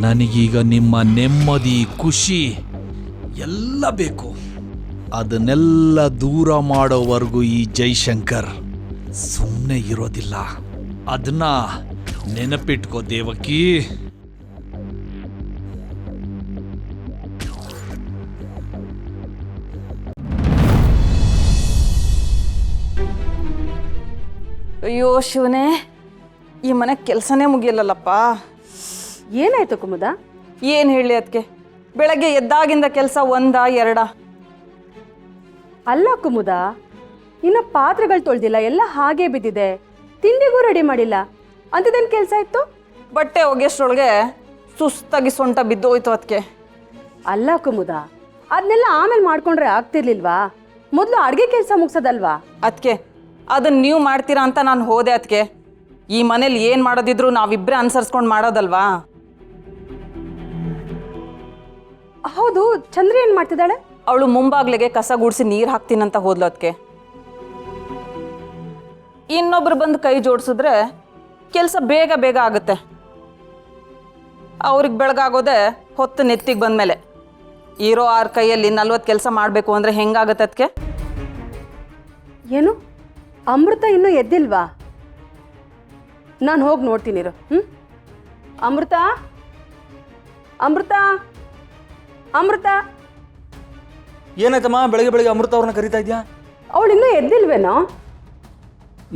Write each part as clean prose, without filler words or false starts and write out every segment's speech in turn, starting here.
ನನಗೀಗ ನಿಮ್ಮ ನೆಮ್ಮದಿ ಖುಷಿ ಎಲ್ಲ ಬೇಕು. ಅದನ್ನೆಲ್ಲ ದೂರ ಮಾಡೋವರೆಗೂ ಈ ಜೈಶಂಕರ್ ಸುಮ್ಮನೆ ಇರೋದಿಲ್ಲ. ಅದನ್ನ ನೆನಪಿಟ್ಕೋ ದೇವಕಿ. ಅಯ್ಯೋ ಶಿವನೇ, ಈ ಮನೆ ಕೆಲಸನೇ ಮುಗಿಯಲ್ಲಪ್ಪ. ಏನಾಯ್ತು ಕುಮುದ? ಏನು ಹೇಳಿ ಅದಕ್ಕೆ, ಬೆಳಗ್ಗೆ ಎದ್ದಾಗಿಂದ ಕೆಲಸ ಒಂದ ಎರಡ? ಅಲ್ಲ ಕುಮುದ, ಇನ್ನು ಪಾತ್ರೆಗಳು ತೊಳ್ದಿಲ್ಲ, ಎಲ್ಲ ಹಾಗೆ ಬಿದ್ದಿದೆ. ತಿಂಡಿಗೂ ರೆಡಿ ಮಾಡಿಲ್ಲ, ಅಂಥದ್ದೇನು ಕೆಲಸ ಇತ್ತು? ಬಟ್ಟೆ ಒಗೆಷ್ಟರೊಳಗೆ ಸುಸ್ತಾಗಿ ಸೊಂಟ ಬಿದ್ದೋಯ್ತು ಅದಕ್ಕೆ. ಅಲ್ಲ ಕುಮುದ, ಅದನ್ನೆಲ್ಲ ಆಮೇಲೆ ಮಾಡ್ಕೊಂಡ್ರೆ ಆಗ್ತಿರ್ಲಿಲ್ವಾ? ಮೊದಲು ಅಡುಗೆ ಕೆಲಸ ಮುಗಿಸೋದಲ್ವಾ? ಅದಕ್ಕೆ ಅದನ್ನು ನೀವು ಮಾಡ್ತೀರಾ ಅಂತ ನಾನು ಹೋದೆ. ಅದಕ್ಕೆ ಈ ಮನೇಲಿ ಏನು ಮಾಡೋದಿದ್ರು ನಾವಿಬ್ಬರೇ ಅನುಸರಿಸ್ಕೊಂಡು ಮಾಡೋದಲ್ವಾ? ಹೌದು, ಚಂದ್ರ ಏನು ಮಾಡ್ತಿದ್ದಾಳೆ? ಅವಳು ಮುಂಬಾಗ್ಲಿಗೆ ಕಸ ಗುಡಿಸಿ ನೀರು ಹಾಕ್ತೀನಂತ ಹೋದ್ಲು. ಅದಕ್ಕೆ ಇನ್ನೊಬ್ರು ಬಂದು ಕೈ ಜೋಡಿಸಿದ್ರೆ ಕೆಲಸ ಬೇಗ ಬೇಗ ಆಗುತ್ತೆ. ಅವ್ರಿಗೆ ಬೆಳಗಾಗೋದೆ ಹೊತ್ತು ನೆತ್ತಿಗೆ ಬಂದಮೇಲೆ. ಇರೋ 6 ಕೈಯಲ್ಲಿ 40 ಕೆಲಸ ಮಾಡಬೇಕು ಅಂದರೆ ಹೆಂಗಾಗತ್ತೆ ಅದಕ್ಕೆ? ಏನು ಅಮೃತ ಇನ್ನೂ ಎದ್ದಿಲ್ವಾ? ನಾನು ಹೋಗಿ ನೋಡ್ತೀನಿರು. ಅಮೃತ, ಅಮೃತ, ಅಮೃತ. ಏನಾಯ್ತಮ್ಮ ಬೆಳಗ್ಗೆ ಬೆಳಗ್ಗೆ ಅಮೃತ ಅವ್ರನ್ನ ಕರಿತಾ ಇದೆಯಾ? ಅವಳು ಇನ್ನೂ ಎದ್ದಿಲ್ವೇನೋ?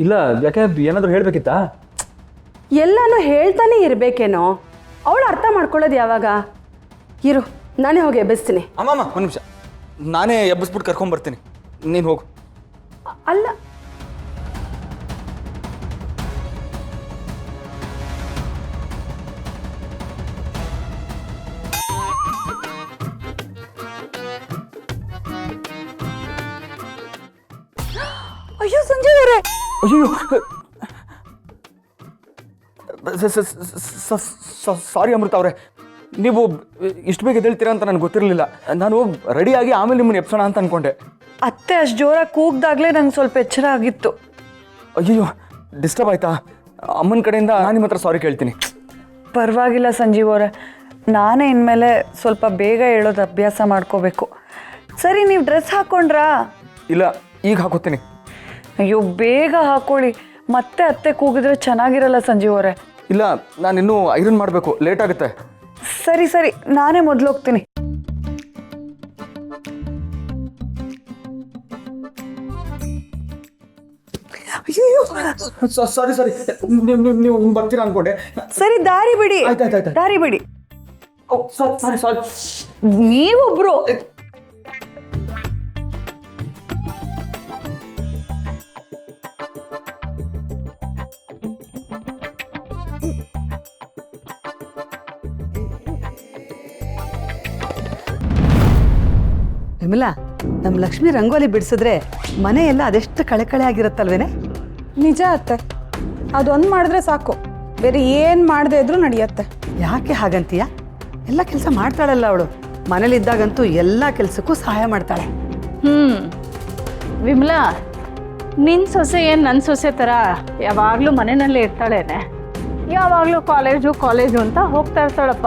ಇಲ್ಲ, ಯಾಕೆ ಏನಾದರೂ ಹೇಳಬೇಕಿತ್ತಾ? ಎಲ್ಲನೂ ಹೇಳ್ತಾನೆ ಇರಬೇಕೇನೋ. ಅವಳು ಅರ್ಥ ಮಾಡ್ಕೊಳ್ಳೋದು ಯಾವಾಗ? ಇರು, ನಾನೇ ಹೋಗಿ ಎಬ್ಬಿಸ್ತೀನಿ. ಅಮ್ಮಮ್ಮ ಒಂದು ನಿಮಿಷ, ನಾನೇ ಎಬ್ಬಿಸ್ಬಿಟ್ಟು ಕರ್ಕೊಂಬರ್ತೀನಿ, ನೀನು ಹೋಗು. ಅಲ್ಲ, ಅಯ್ಯೋ ಸಂಜಯ್ ಅವರೇ, ಅಯ್ಯೋ ಸಾರಿ ಅಮೃತ ಅವರೇ, ನೀವು ಇಷ್ಟು ಬೇಗ ಎದ್ದೇಳ್ತೀರಾ ಅಂತ ನನಗೆ ಗೊತ್ತಿರಲಿಲ್ಲ. ನಾನು ರೆಡಿಯಾಗಿ ಆಮೇಲೆ ನಿಮ್ಮನ್ನು ಎಪ್ಸೋಣ ಅಂತ ಅಂದ್ಕೊಂಡೆ. ಅತ್ತೆ ಅಷ್ಟು ಜೋರಾಗಿ ಕೂಗ್ದಾಗಲೇ ನಂಗೆ ಸ್ವಲ್ಪ ಎಚ್ಚರ ಆಗಿತ್ತು. ಅಯ್ಯೋ, ಡಿಸ್ಟರ್ಬ್ ಆಯ್ತಾ? ಅಮ್ಮನ ಕಡೆಯಿಂದ ನಾನು ನಿಮ್ಮ ಹತ್ರ ಸಾರಿ ಕೇಳ್ತೀನಿ. ಪರವಾಗಿಲ್ಲ ಸಂಜೀವ್ ಅವರೇ, ನಾನೇ ಇನ್ಮೇಲೆ ಸ್ವಲ್ಪ ಬೇಗ ಹೇಳೋದು ಅಭ್ಯಾಸ ಮಾಡ್ಕೋಬೇಕು. ಸರಿ, ನೀವು ಡ್ರೆಸ್ ಹಾಕ್ಕೊಂಡ್ರಾ? ಇಲ್ಲ, ಈಗ ಹಾಕೋತೀನಿ. ಅಯ್ಯೋ, ಬೇಗ ಹಾಕೊಳ್ಳಿ, ಮತ್ತೆ ಅತ್ತೆ ಕೂಗಿದ್ರೆ ಚೆನ್ನಾಗಿರಲ್ಲ ಸಂಜೀವ್ ಅವರೇ. ಇಲ್ಲ, ನಾನಿನ್ನೂ ಐರನ್ ಮಾಡಬೇಕು, ಲೇಟ್ ಆಗುತ್ತೆ. ಸರಿ ಸರಿ, ನಾನೇ ಮೊದಲು ಹೋಗ್ತೀನಿ. ಸಾರಿ ಸಾರಿ, ನೀವು ಬರ್ತೀರಾ ಅನ್ಕೊಂಡೆ. ಸರಿ, ದಾರಿ ಬಿಡಿ, ಆಯ್ತಾಯ್ತಾಯ್ತು. ದಾರಿ ಬಿಡಿ. ಸಾರಿ ಸಾರಿ, ನೀವೊಬ್ರು. ವಿಮಲಾ, ನಮ್ಮ ಲಕ್ಷ್ಮಿ ರಂಗೋಲಿ ಬಿಡಿಸಿದ್ರೆ ಮನೆ ಎಲ್ಲ ಅದೆಷ್ಟು ಕಳೆ ಆಗಿರುತ್ತಲ್ವೇನೆ? ನಿಜ ಅತ್ತೆ, ಅದೊಂದು ಮಾಡಿದ್ರೆ ಸಾಕು, ಬೇರೆ ಏನು ಮಾಡದೇ ಇದ್ರೂ ನಡೆಯುತ್ತೆ. ಯಾಕೆ ಹಾಗಂತೀಯ? ಎಲ್ಲ ಕೆಲಸ ಮಾಡ್ತಾಳಲ್ಲ ಅವಳು. ಮನೇಲಿದ್ದಾಗಂತೂ ಎಲ್ಲ ಕೆಲಸಕ್ಕೂ ಸಹಾಯ ಮಾಡ್ತಾಳೆ. ವಿಮಲಾ, ನಿನ್ನ ಸೊಸೆ ಏನು ನನ್ನ ಸೊಸೆ ಥರ ಯಾವಾಗಲೂ ಮನೆಯಲ್ಲೇ ಇರ್ತಾಳೇನೆ? ಯಾವಾಗಲೂ ಕಾಲೇಜು ಅಂತ ಹೋಗ್ತಾ ಇರ್ತಾಳಪ್ಪ.